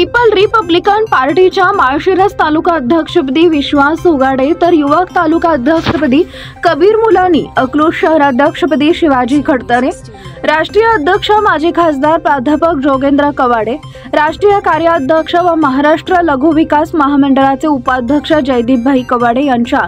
People Republican पार्टीच्या माळशिरस तालुका अध्यक्षपदी विश्वास उगाडे तर युवक तालुका अध्यक्षपदी कबीर मुलानी, अकलूज शहराध्यक्षपदी शिवाजी खडतरे, राष्ट्रीय अध्यक्ष माजी खासदार प्राध्यापक जोगेंद्र कवाडे, राष्ट्रीय कार्याध्यक्ष व महाराष्ट्र लघु विकास महामंडळाचे उपाध्यक्ष जयदीपभाई कवाडे यांच्या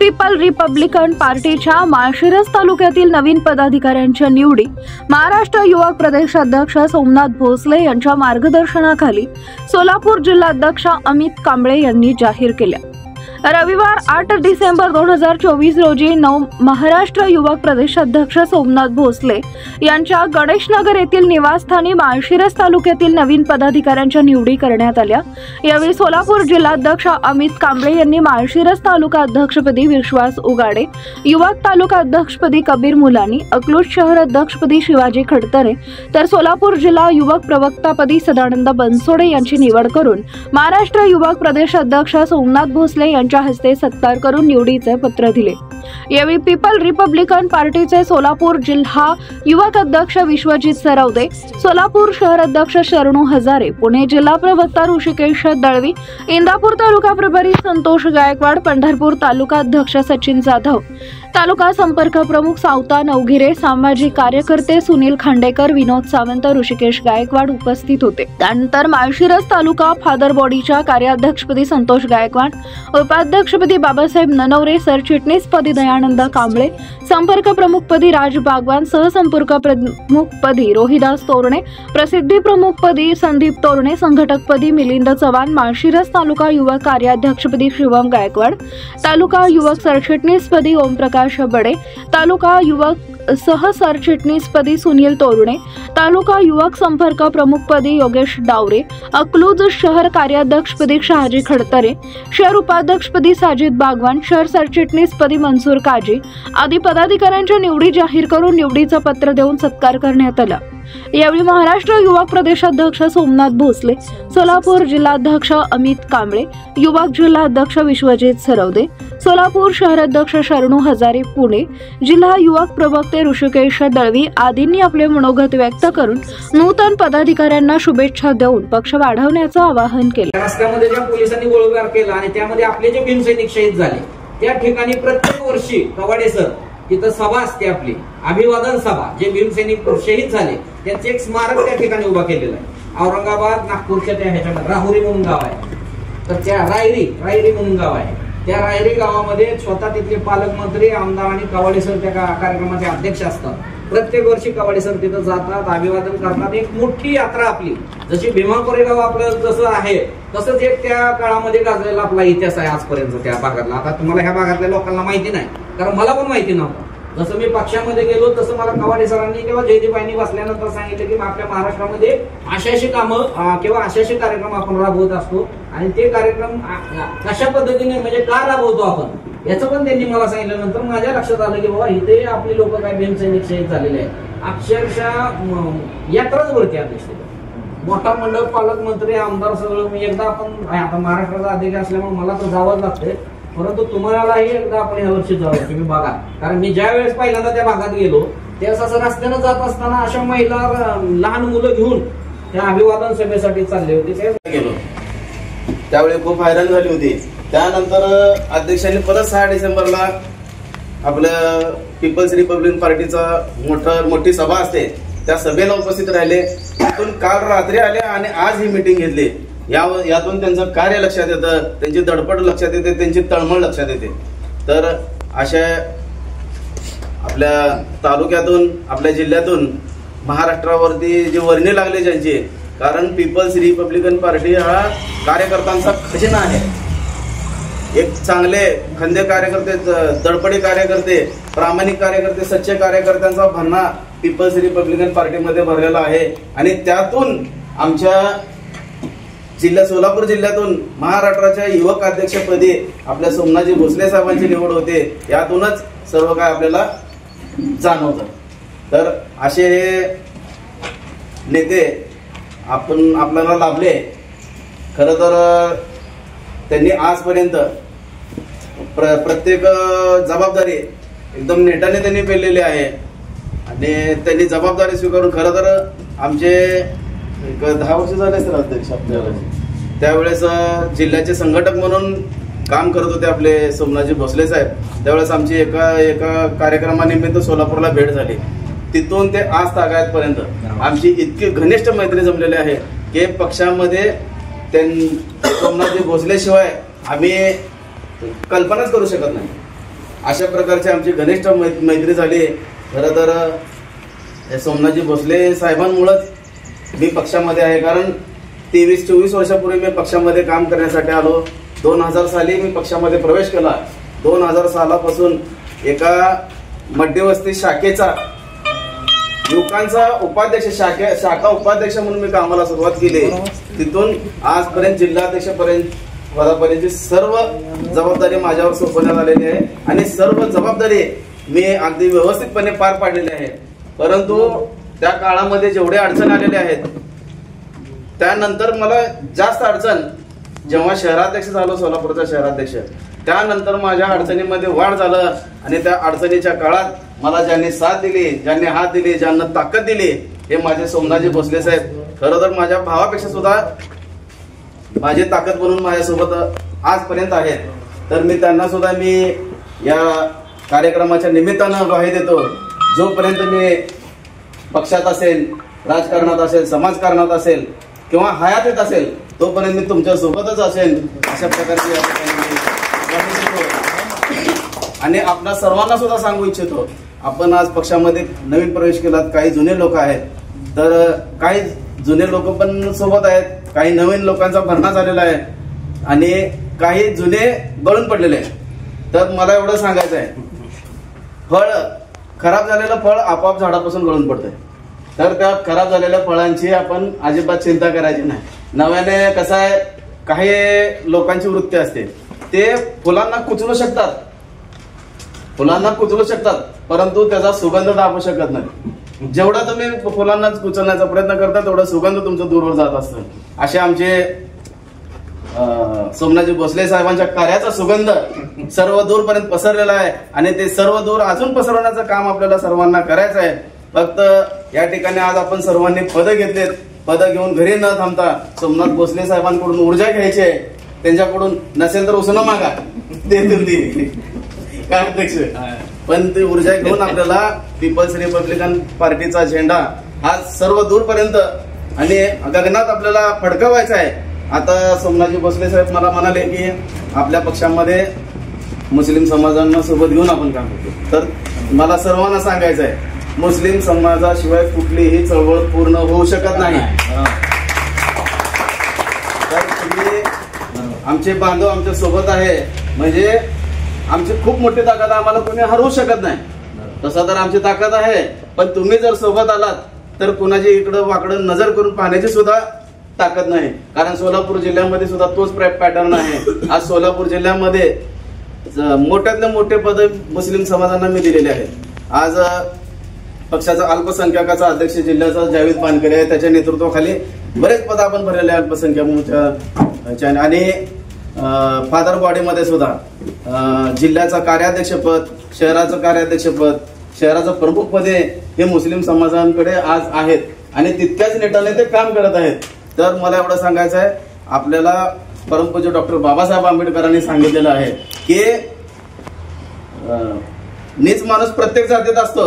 पीपल रिपब्लिकन पार्टीच्या माळशिरस तालुक्यातील नवीन पदाधिकाऱ्यांच्या निवडी महाराष्ट्र युवक प्रदेशाध्यक्ष सोमनाथ भोसले यांच्या मार्गदर्शनाखाली सोलापूर जिल्हाध्यक्ष अमित कांबळे यांनी जाहीर केल्या। रविवार 8 डिसेंबर 2024 रोजी महाराष्ट्र युवक प्रदेशाध्यक्ष सोमनाथ भोसले यांच्या गणेशनगर येथील निवासस्थानी माळशिरस तालुक्यातील नवीन पदाधिकाऱ्यांच्या निवडी करण्यात आल्या। यावेळी सोलापूर जिल्हाध्यक्ष अमित कांबळे यांनी माळशिरस तालुका अध्यक्षपदी विश्वास उगाडे, युवक तालुका अध्यक्षपदी कबीर मुलानी, अकलूज शहर अध्यक्षपदी शिवाजी खडतरे तर सोलापूर जिल्हा युवक प्रवक्तापदी सदानंद बनसोडे यांची निवड करून महाराष्ट्र युवक प्रदेशाध्यक्ष सोमनाथ भोसले यांच्या हस्ते सत्कार करून निवडीचे पत्र दिले। यावेळी पीपल रिपब्लिकन पार्टीचे सोलापूर जिल्हा युवक अध्यक्ष विश्वजित सरवदे, सोलापूर शहर अध्यक्ष शरणू हजारे, पुणे जिल्हा प्रवक्ता ऋषिकेश दळवी, इंदापूर तालुका प्रभारी संतोष गायकवाड, पंढरपूर तालुका अध्यक्ष सचिन जाधव, तालुका संपर्क प्रमुख सावता नवगिरे, सामाजिक कार्यकर्ते सुनील खांडेकर, विनोद सावंत, ऋषिकेश गायकवाड उपस्थित होते। त्यानंतर माळशिरस तालुका फादर बॉडीच्या कार्याध्यक्षपदी संतोष गायकवाड, उपाध्यक्षपदी बाबासाहेब ननवरे, सरचिटणीसपदी दयानंद कांबळे, संपर्क प्रमुखपदी राज बागवान, सहसंपर्क प्रमुखपदी रोहिदास तोरणे, प्रसिद्धी प्रमुखपदी संदीप तोरणे, संघटकपदी मिलिंद चव्हाण, माळशिरस तालुका युवक कार्याध्यक्षपदी शिवम गायकवाड, तालुका युवक सरचिटणीसपदी ओमप्रकाश बडे, तालुका युवक सह सरचिटणीसपदी सुनील तोरणे, तालुका युवक संपर्क प्रमुखपदी योगेश डावरे, अकलूज शहर कार्याध्यक्षपदी शहाजी खडतरे, शहर उपाध्यक्षपदी साजिद बागवान, शहर सरचिटणीसपदी मनसूर काजी आदी पदाधिकाऱ्यांच्या निवडी जाहीर करून निवडीचं पत्र देऊन सत्कार करण्यात आला। यावेळी महाराष्ट्र युवक प्रदेशाध्यक्ष सोमनाथ भोसले, सोलापूर जिल्हाध्यक्ष अमित कांबळे, युवक जिल्हाध्यक्ष विश्वजित सरवदे, सोलापूर शहराध्यक्ष शरणू हजारे, पुणे जिल्हा युवक प्रवक्ते ऋषिकेश दळवी आदींनी आपले मनोगत व्यक्त करून नूतन पदाधिकाऱ्यांना शुभेच्छा देऊन पक्ष वाढवण्याचं आवाहन केलं। रस्त्यामध्ये ज्या पोलिसांनी गोळीबार केला आणि त्यामध्ये आपले जे भीमसैनिक शहीद झाले त्या ठिकाणी प्रत्येक वर्षी कवाडे सर तिथं सभा असते, आपली अभिवादन सभा, जे भीमसैनिक शहीद झाले त्यांचे एक स्मारक त्या ठिकाणी उभा केलेलं आहे। औरंगाबाद नागपूरच्या त्या ह्याच्यामध्ये राहुरी म्हणून गाव आहे, तर त्या रायरी म्हणून गाव आहे, त्या रायरी गावामध्ये स्वतः तिथले पालकमंत्री, आमदार आणि कवाडे सर त्या कार्यक्रमाचे अध्यक्ष असतात। प्रत्येक वर्षी कवाडे सर तिथं जातात, अभिवादन करतात। एक मोठी यात्रा आपली, जशी भीमा कोरेगाव आपलं जसं आहे तसंच एक त्या काळामध्ये गाजलेला आपला इतिहास आहे आजपर्यंत त्या भागातला। आता तुम्हाला ह्या भागातल्या लोकांना माहिती नाही, कारण मला पण माहिती नव्हतं। जसं मी पक्षामध्ये गेलो तसं मला कवाडे सरांनी किंवा जयदीपबाईंनी बसल्यानंतर सांगितलं की आपल्या महाराष्ट्रामध्ये अशाशी कामं किंवा अशाशी कार्यक्रम आपण राबवत असतो आणि ते कार्यक्रम कशा पद्धतीने म्हणजे का राबवतो आपण याचं पण त्यांनी मला सांगितल्यानंतर माझ्या लक्षात आलं की बाबा इथे आपली लोक काय भीमसैनिक शहीद झालेले आहेत। अक्षरशः यात्राच वरती अध्यक्ष, मोठा मंडळ, पालकमंत्री, आमदार सगळं मी एकदा आपण आता महाराष्ट्राचा अध्यक्ष असल्यामुळे मला तर जावंच लागतंय, परंतु तुम्हालाही एकदा आपण यावर्षी जावं तुम्ही बघा। कारण मी ज्या वेळेस पहिल्यांदा त्या भागात गेलो त्यावेळेस असं रस्त्यानं जात असताना अशा महिला लहान मुलं घेऊन त्या अभिवादन सभेसाठी चालले होते, ते गेलो त्यावेळी खूप हैराण झाली होती। त्यानंतर अध्यक्षांनी परत 6 डिसेंबरला आपल्या पीपल्स रिपब्लिकन पार्टीचा मोठी सभा असते, त्या सभेला उपस्थित राहिले। तिथून काल रात्री आले आणि आज ही मीटिंग घेतली। यातून त्यांचं कार्य लक्षात येतं, त्यांची धडपड लक्षात येते, त्यांची तळमळ लक्षात येते। तर अशा आपल्या तालुक्यातून, आपल्या जिल्ह्यातून महाराष्ट्रावरती जे वर्णी लागले ज्यांचे, कारण पीपल्स रिपब्लिकन पार्टी हा कार्यकर्त्यांचा खजिना आहे। एक चांगले खंदे कार्यकर्ते, धडपडी कार्यकर्ते, प्रामाणिक कार्यकर्ते, सच्चे कार्यकर्त्यांचा भरणा पीपल्स रिपब्लिकन पार्टीमध्ये भरलेला आहे आणि त्यातून आमच्या सोलापूर जिल्ह्यातून महाराष्ट्राच्या युवक अध्यक्षपदी आपल्या सोमनाथजी भोसले साहेबांची निवड होते। यातूनच सर्व काय आपल्याला जाणवतं। तर असे नेते आपल्याला लाभले। खरं तर त्यांनी आजपर्यंत प्रत्येक जबाबदारी एकदम नेटाने त्यांनी पेललेली आहे आणि त्यांनी जबाबदारी स्वीकारून खरं तर आमचे 10 वर्ष झाले सर अध्यक्ष आपल्याला त्यावेळेस जिल्ह्याचे संघटक म्हणून काम करत होते आपले सोमनाथजी भोसले साहेब. त्यावेळेस आमची एका कार्यक्रमानिमित्त सोलापूरला भेट झाली. तिथून ते आज तागायतपर्यंत आमची इतकी घनिष्ठ मैत्री जमलेली आहे की पक्षामध्ये सोमनाथजी भोसलेशिवाय आम्ही कल्पनाच करू शकत नाही. अशा प्रकारची आमची घनिष्ठ मैत्री झाली. खरं तर सोमनाथजी भोसले साहेबांमुळेच मी पक्षामध्ये आहे. कारण 23-24 वर्षापूर्वी मी पक्षामध्ये काम करण्यासाठी आलो. 2000 साली मी पक्षामध्ये प्रवेश केला. 2000 सालापासून एका मध्यवस्ती शाखेचा युवकांचा उपाध्यक्ष शाखा उपाध्यक्ष म्हणून मी कामाला सुरुवात केली. तिथून आजपर्यंत जिल्हाध्यक्षपर्यंतची सर्व जबाबदारी माझ्यावर सोपवण्यात आलेली आहे आणि सर्व जबाबदारी मी अगदी व्यवस्थितपणे पार पाडलेली आहे. परंतु त्या काळामध्ये जेवढे अडचणी आलेले आहेत त्यानंतर मला जास्त अडचण जेव्हा शहराध्यक्ष झालो, सोलापूरचा शहराध्यक्ष, त्यानंतर माझ्या अडचणीमध्ये वाढ झालं. आणि त्या अडचणीच्या काळात मला ज्यांनी साथ दिली, ज्यांनी हात दिले, ज्यांना ताकद दिली हे माझे सोमनाथजी भोसले साहेब. खरं तर माझ्या भावापेक्षा सुद्धा माझी ताकद म्हणून माझ्यासोबत आजपर्यंत आहेत. तर मी त्यांना सुद्धा या कार्यक्रमाच्या निमित्तानं ग्वाही देतो. जोपर्यंत मी पक्षात असेल, राजकारणात असेल, समाजकारणात असेल किंवा हयातीत असेल तोपर्यंत मी तुमच्या सोबतच असेल अशा प्रकारची ग्वाही देतो. आणि आपल्या सर्वांना सुद्धा सांगू इच्छितो, आपण आज पक्षामध्ये नवीन प्रवेश केलात. काही जुने लोक आहेत, तर काही जुने लोक पण सोबत आहेत, काही नवीन लोकांचा भरणा झालेला आहे आणि काही जुने गळून पडलेले आहेत. तर मला एवढं सांगायचं आहे, फळ खराब झालेलं फळ आपोआप झाडापासून गळून पडतंय. तर त्या खराब झालेल्या फळांची आपण अजिबात चिंता करायची नाही. नव्याने कसं आहे, काही लोकांची वृत्ती असते, ते फुलांना कुचलू शकतात परंतु त्याचा सुगंध दाबू शकत नाही. जेवढा तुम्ही फुलांना कुचलण्याचा प्रयत्न करता तेवढा सुगंध तुमचं दूरवर जात असतं. असे आमचे सोमनाथजी भोसले साहेबांच्या कार्याचा सुगंध सर्व दूरपर्यंत पसरलेला आहे आणि ते सर्व दूर अजून पसरवण्याचं काम आपल्याला सर्वांना करायचं आहे. फक्त या ठिकाणी आज आपण सर्वांनी पदं घेतलेत. पदं घेऊन घरी न थांबता सोमनाथ भोसले साहेबांकडून ऊर्जा घ्यायची आहे. त्यांच्याकडून नसेल तर उसनं मागा, देतील ती काय अध्यक्ष. पण ती ऊर्जा घेऊन आपल्याला पीपल्स रिपब्लिकन पार्टीचा झेंडा हा सर्व दूरपर्यंत आणि गगनात आपल्याला फडकवायचा आहे. आता सोमनाथजी भोसले साहेब मला म्हणाले की आपल्या पक्षामध्ये मुस्लिम समाजांना सोबत घेऊन आपण काम करतो. तर मला सर्वांना सांगायचं आहे, मुस्लिम समाजाशिवाय कुठलीही चळवळ पूर्ण होऊ शकत नाही. तर तुम्ही आमचे बांधव आमच्या सोबत आहे म्हणजे आमची खूप मोठी ताकद आहे. आम्हाला कोणी हरवू शकत नाही. तसा तर आमची ताकद आहे, पण तुम्ही जर सोबत आलात तर कुणाची इकडं वाकडं नजर करून पाहण्याची सुद्धा ताकद नाही. कारण सोलापूर जिल्ह्यामध्ये सुद्धा तोच पॅटर्न आहे. आज सोलापूर जिल्ह्यामध्ये मोठ्यातले मोठे पद मुस्लिम समाजांना मी दिलेले आहेत. आज पक्षाचा अल्पसंख्याकाचा अध्यक्ष जिल्ह्याचा जावेद पानकरे आहे. त्याच्या नेतृत्वाखाली बरेच पद आपण भरलेले अल्पसंख्याक मोर्चा आणि फादर बॉडीमध्ये सुद्धा जिल्ह्याचा कार्याध्यक्षपद, शहराचं कार्याध्यक्षपद, शहराचं प्रमुख पदे हे मुस्लिम समाजांकडे आज आहेत आणि तितक्याच नेटाने ते काम करत आहेत. तर मला एवढं सांगायचं आहे, आपल्याला परमपूज्य डॉक्टर बाबासाहेब आंबेडकरांनी सांगितलेलं आहे की नीच माणूस प्रत्येक जातीत असतो,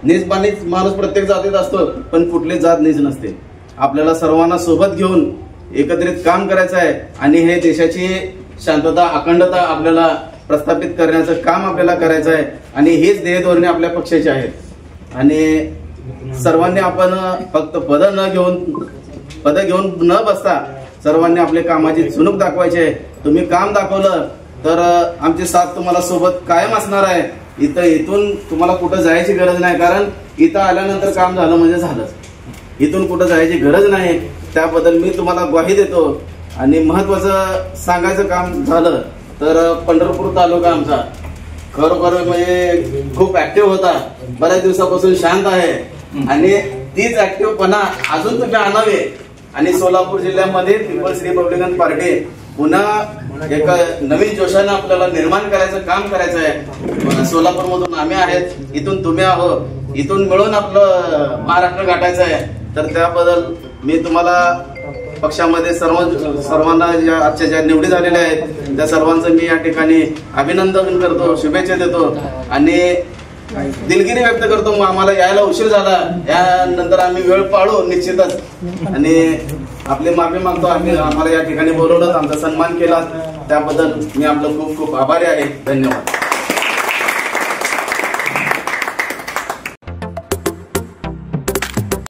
नीच माणूस प्रत्येक जातीत असतो, पण कुठली जात नीच नसते. आपल्याला सर्वांना सोबत घेऊन एकत्रित काम करायचं आहे आणि हे देशाची शांतता, अखंडता आपल्याला प्रस्थापित करण्याचं काम आपल्याला करायचं आहे आणि हेच ध्येय धोरणे आपल्या पक्षाचे आहेत. आणि सर्वांनी आपण फक्त पदं घेऊन न बसता सर्वांनी आपल्या कामाची चुणूक दाखवायची आहे. तुम्ही काम दाखवलं तर आमची साथ तुम्हाला सोबत कायम असणार आहे. इथून तुम्हाला कुठं जायची गरज नाही, कारण इथं आल्यानंतर काम झालं म्हणजे झालंच. इथून कुठं जायची गरज नाही. त्याबद्दल मी तुम्हाला ग्वाही देतो. आणि महत्वाचं सांगायचं काम झालं तर पंढरपूर तालुका आमचा खरोखर म्हणजे खूप ऍक्टिव्ह होता. बऱ्याच दिवसापासून शांत आहे आणि तीच ऍक्टिव्हपणा अजून तुम्ही आणावे आणि सोलापूर जिल्ह्यामध्ये पीपल्स रिपब्लिकन पार्टी पुन्हा एका नवीन जोशाने आपल्याला निर्माण करायचं काम करायचं आहे. सोलापूरमधून आम्ही आहेत, इथून तुम्ही आहोत, इथून मिळून आपलं महाराष्ट्र गाठायचं आहे. तर त्याबद्दल मी तुम्हाला पक्षामध्ये सर्वांना ज्या आजच्या ज्या निवडी झालेल्या आहेत त्या सर्वांचं मी या ठिकाणी अभिनंदन करतो, शुभेच्छा देतो आणि दिलगिरी व्यक्त करतो. आम्हाला यायला उशीर झाला, यानंतर आम्ही वेळ पाळू निश्चितच आणि आपली माफी मागतो. आम्हाला या ठिकाणी बोलवलं, आमचा सन्मान केला त्याबद्दल मी आपलं खूप खूप आभारी आहे. धन्यवाद.